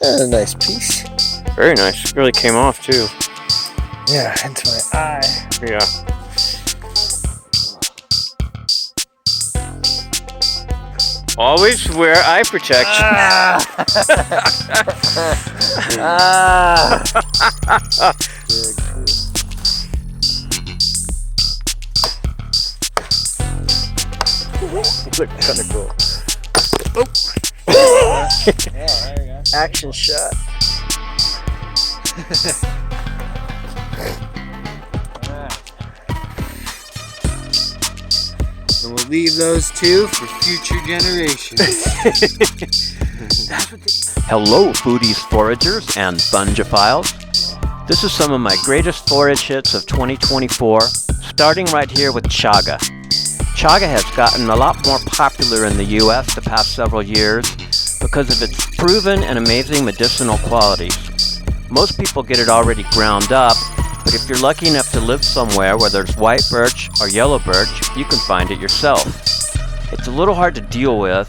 A nice piece. Very nice. Really came off too. Yeah, into my eye. Yeah. Always wear eye protection. Look kind of cool. Oh. Yeah, there you go. Action shot. And we'll leave those two for future generations. Hello, foodies, foragers, and fungophiles. This is some of my greatest forage hits of 2024, starting right here with chaga. Chaga has gotten a lot more popular in the US the past several years because of its proven and amazing medicinal qualities. Most people get it already ground up, but if you're lucky enough to live somewhere where there's white birch or yellow birch, you can find it yourself. It's a little hard to deal with.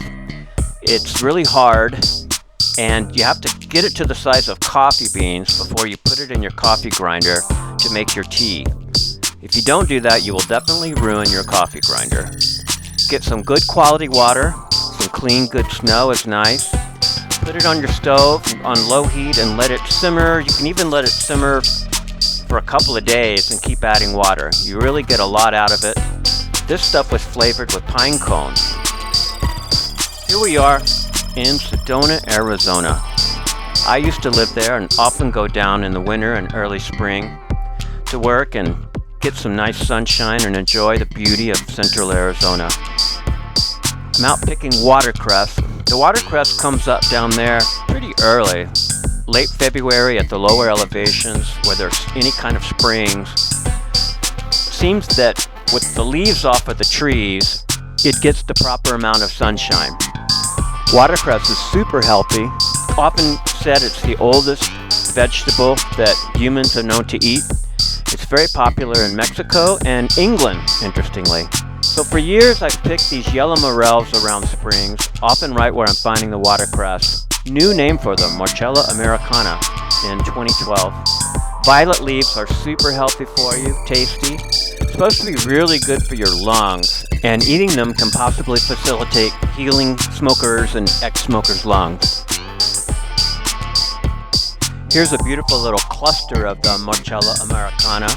It's really hard, and you have to get it to the size of coffee beans before you put it in your coffee grinder to make your tea. If you don't do that, you will definitely ruin your coffee grinder. Get some good quality water. Some clean, good snow is nice. Put it on your stove on low heat and let it simmer. You can even let it simmer for a couple of days and keep adding water. You really get a lot out of it. This stuff was flavored with pine cones. Here we are in Sedona, Arizona. I used to live there and often go down in the winter and early spring to work and get some nice sunshine and enjoy the beauty of central Arizona. I'm out picking watercress. The watercress comes up down there pretty early, late February at the lower elevations where there's any kind of springs. Seems that with the leaves off of the trees, it gets the proper amount of sunshine. Watercress is super healthy. Often said it's the oldest vegetable that humans are known to eat. It's very popular in Mexico and England, interestingly. So for years I've picked these yellow morels around springs, often right where I'm finding the watercress. New name for them, Morchella americana, in 2012. Violet leaves are super healthy for you, tasty. Supposed to be really good for your lungs, and eating them can possibly facilitate healing smokers and ex-smokers' lungs. Here's a beautiful little cluster of the Morchella americana.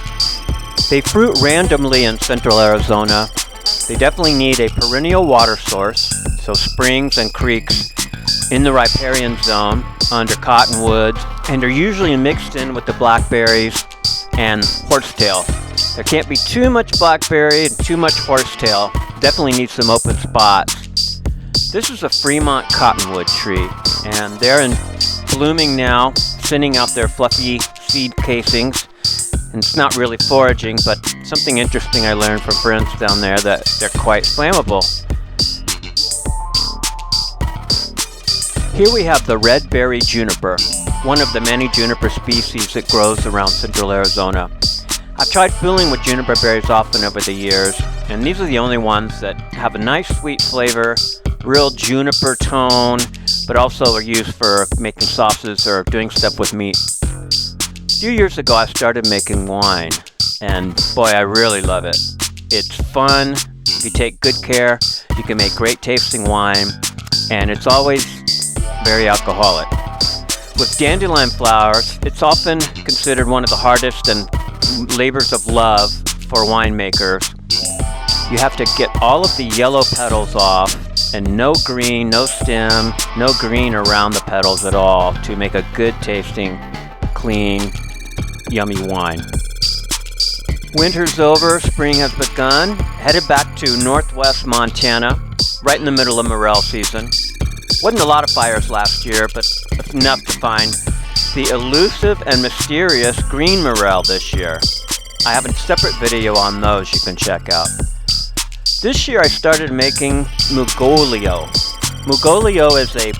They fruit randomly in central Arizona. They definitely need a perennial water source, so springs and creeks in the riparian zone under cottonwoods, and are usually mixed in with the blackberries and horsetail. There can't be too much blackberry and too much horsetail. Definitely needs some open spots. This is a Fremont cottonwood tree, and they're in blooming now, sending out their fluffy seed casings. And it's not really foraging, but something interesting I learned from friends down there that they're quite flammable. Here we have the red berry juniper, one of the many juniper species that grows around central Arizona. I've tried fooling with juniper berries often over the years, and these are the only ones that have a nice sweet flavor, real juniper tone, but also are used for making sauces or doing stuff with meat. A few years ago I started making wine, and boy, I really love it. It's fun. If you take good care, you can make great tasting wine, and it's always very alcoholic. With dandelion flowers, it's often considered one of the hardest and labors of love for winemakers. You have to get all of the yellow petals off, and no green, no stem, no green around the petals at all to make a good tasting, clean, yummy wine. Winter's over, spring has begun. Headed back to northwest Montana, right in the middle of morel season. Wasn't a lot of fires last year, but enough to find the elusive and mysterious green morel this year. I have a separate video on those you can check out. This year I started making mugolio. Mugolio is a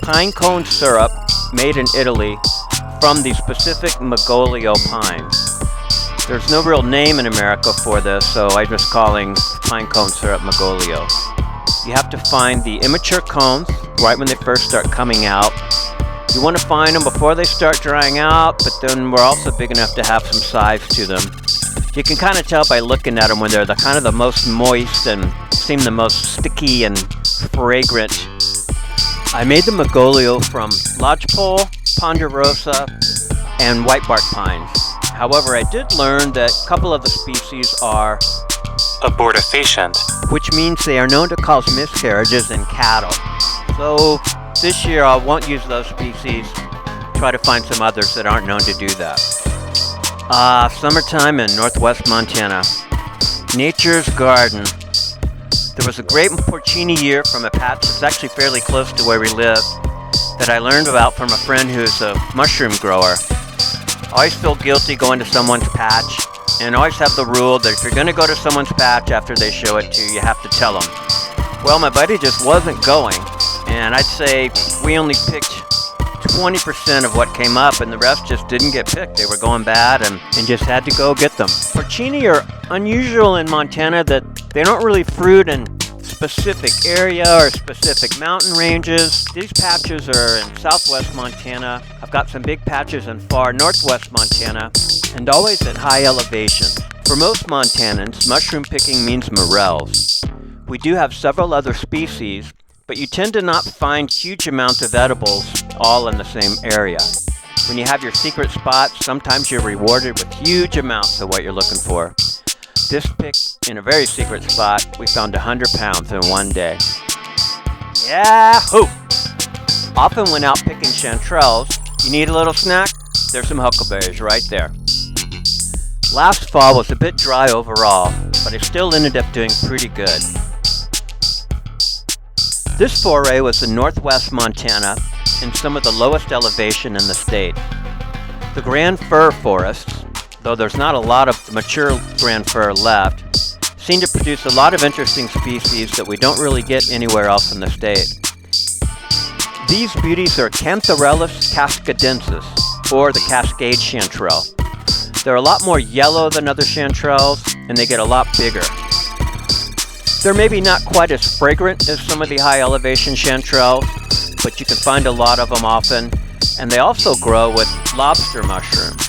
pine cone syrup made in Italy from the specific Mugolio pines. There's no real name in America for this, so I'm just calling pine cone syrup Mugolio. You have to find the immature cones right when they first start coming out. You want to find them before they start drying out, but then we're also big enough to have some size to them. You can kind of tell by looking at them when they're kind of the most moist and seem the most sticky and fragrant. I made the Magolio from lodgepole, ponderosa, and whitebark pines. However, I did learn that a couple of the species are abortifacient, which means they are known to cause miscarriages in cattle. So this year I won't use those species. Try to find some others that aren't known to do that. Summertime in northwest Montana. Nature's garden. There was a grape porcini year from a patch that's actually fairly close to where we live that I learned about from a friend who's a mushroom grower. I always feel guilty going to someone's patch, and always have the rule that if you're going to go to someone's patch after they show it to you, you have to tell them. Well, my buddy just wasn't going, and I'd say we only picked 20% of what came up, and the rest just didn't get picked. They were going bad and just had to go get them. Porcini are unusual in Montana that they don't really fruit in specific area or specific mountain ranges. These patches are in southwest Montana. I've got some big patches in far northwest Montana, and always at high elevation. For most Montanans, mushroom picking means morels. We do have several other species, but you tend to not find huge amounts of edibles all in the same area. When you have your secret spots, sometimes you're rewarded with huge amounts of what you're looking for. This pick in a very secret spot, we found 100 pounds in one day. Yahoo! Often when out picking chanterelles, you need a little snack? There's some huckleberries right there. Last fall was a bit dry overall, but I still ended up doing pretty good. This foray was in northwest Montana, in some of the lowest elevation in the state. The grand fir forests, though there's not a lot of mature grand fir left, seem to produce a lot of interesting species that we don't really get anywhere else in the state. These beauties are Cantharellus cascadensis, or the Cascade chanterelle. They're a lot more yellow than other chanterelles, and they get a lot bigger. They're maybe not quite as fragrant as some of the high elevation chanterelles, but you can find a lot of them often, and they also grow with lobster mushrooms.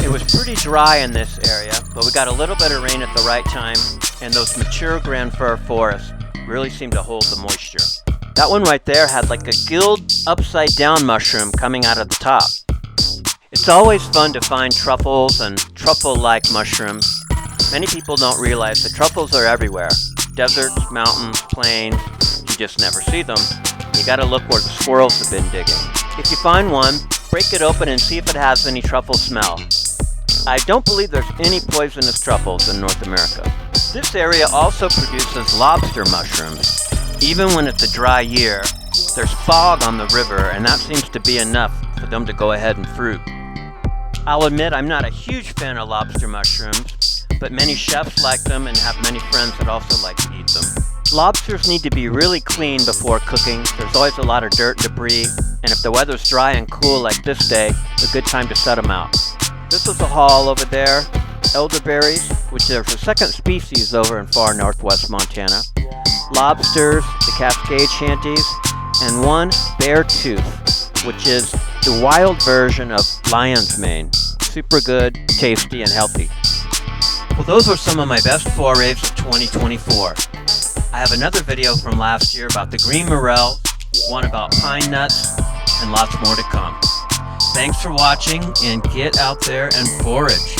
It was pretty dry in this area, but we got a little bit of rain at the right time, and those mature grand fir forests really seem to hold the moisture. That one right there had like a gilled upside down mushroom coming out of the top. It's always fun to find truffles and truffle-like mushrooms. Many people don't realize that truffles are everywhere. Deserts, mountains, plains, you just never see them. You gotta look where the squirrels have been digging. If you find one, break it open and see if it has any truffle smell. I don't believe there's any poisonous truffles in North America. This area also produces lobster mushrooms. Even when it's a dry year, there's fog on the river, and that seems to be enough for them to go ahead and fruit. I'll admit I'm not a huge fan of lobster mushrooms, but many chefs like them and have many friends that also like to eat them. Lobsters need to be really clean before cooking. There's always a lot of dirt and debris, and if the weather's dry and cool like this day, it's a good time to set them out. This is a haul over there, elderberries, which there's a second species over in far northwest Montana, lobsters, the Cascade shanties, and one bear tooth, which is the wild version of lion's mane. Super good, tasty, and healthy. Well, those were some of my best forays of 2024. I have another video from last year about the green morel, one about pine nuts, and lots more to come. Thanks for watching, and get out there and forage.